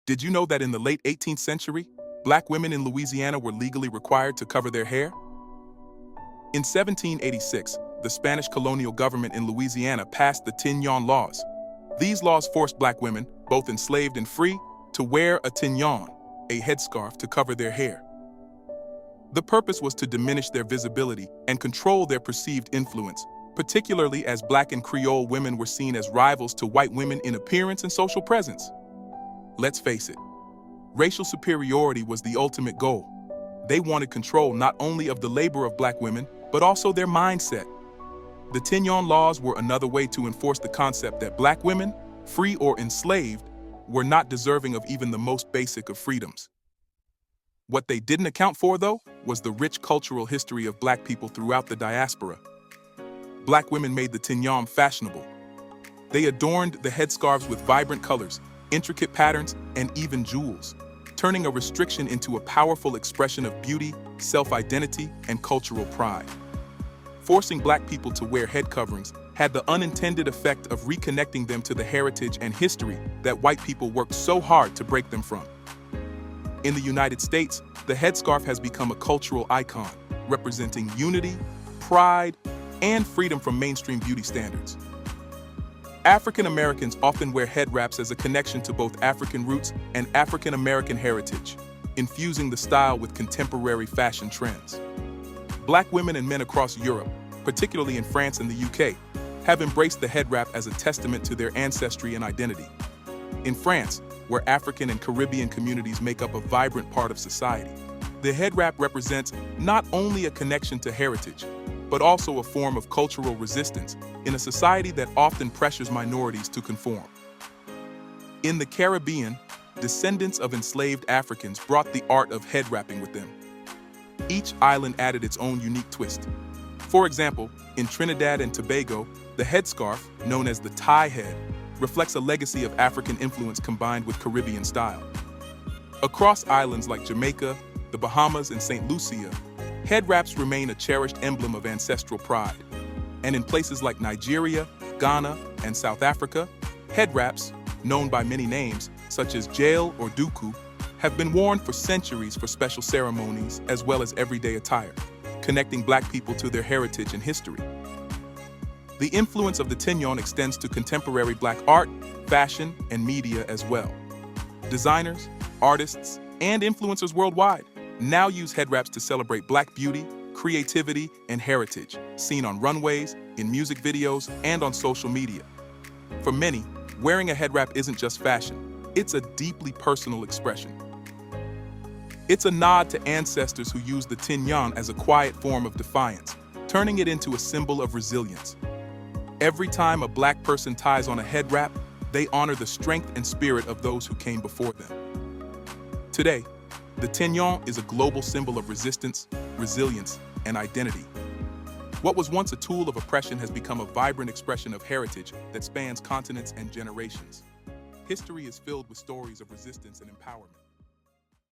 Did you know that in the late 18th century, black women in Louisiana were legally required to cover their hair? In 1786, the Spanish colonial government in Louisiana passed the Tignon laws. These laws forced black women, both enslaved and free, to wear a tignon, a headscarf to cover their hair. The purpose was to diminish their visibility and control their perceived influence, particularly as black and Creole women were seen as rivals to white women in appearance and social presence. Let's face it, racial superiority was the ultimate goal. They wanted control not only of the labor of black women, but also their mindset. The Tignon laws were another way to enforce the concept that black women, free or enslaved, were not deserving of even the most basic of freedoms. What they didn't account for, though, was the rich cultural history of black people throughout the diaspora. Black women made the tignon fashionable. They adorned the headscarves with vibrant colors, intricate patterns, and even jewels, turning a restriction into a powerful expression of beauty, self-identity, and cultural pride. Forcing black people to wear head coverings had the unintended effect of reconnecting them to the heritage and history that white people worked so hard to break them from. In the United States, the headscarf has become a cultural icon, representing unity, pride, and freedom from mainstream beauty standards. African Americans often wear head wraps as a connection to both African roots and African American heritage, infusing the style with contemporary fashion trends. Black women and men across Europe, particularly in France and the UK, have embraced the head wrap as a testament to their ancestry and identity. In France, where African and Caribbean communities make up a vibrant part of society, the head wrap represents not only a connection to heritage, but also a form of cultural resistance in a society that often pressures minorities to conform. In the Caribbean, descendants of enslaved Africans brought the art of head wrapping with them. Each island added its own unique twist. For example, in Trinidad and Tobago, the headscarf, known as the tie head, reflects a legacy of African influence combined with Caribbean style. Across islands like Jamaica, the Bahamas, and St. Lucia, head wraps remain a cherished emblem of ancestral pride. And in places like Nigeria, Ghana, and South Africa, head wraps, known by many names, such as jail or duku, have been worn for centuries for special ceremonies as well as everyday attire, connecting black people to their heritage and history. The influence of the tignon extends to contemporary black art, fashion, and media as well. Designers, artists, and influencers worldwide now use head wraps to celebrate black beauty, creativity, and heritage, seen on runways, in music videos, and on social media. For many, wearing a head wrap isn't just fashion, it's a deeply personal expression. It's a nod to ancestors who used the tignon as a quiet form of defiance, turning it into a symbol of resilience. Every time a black person ties on a head wrap, they honor the strength and spirit of those who came before them. Today, the tignon is a global symbol of resistance, resilience, and identity. What was once a tool of oppression has become a vibrant expression of heritage that spans continents and generations. History is filled with stories of resistance and empowerment.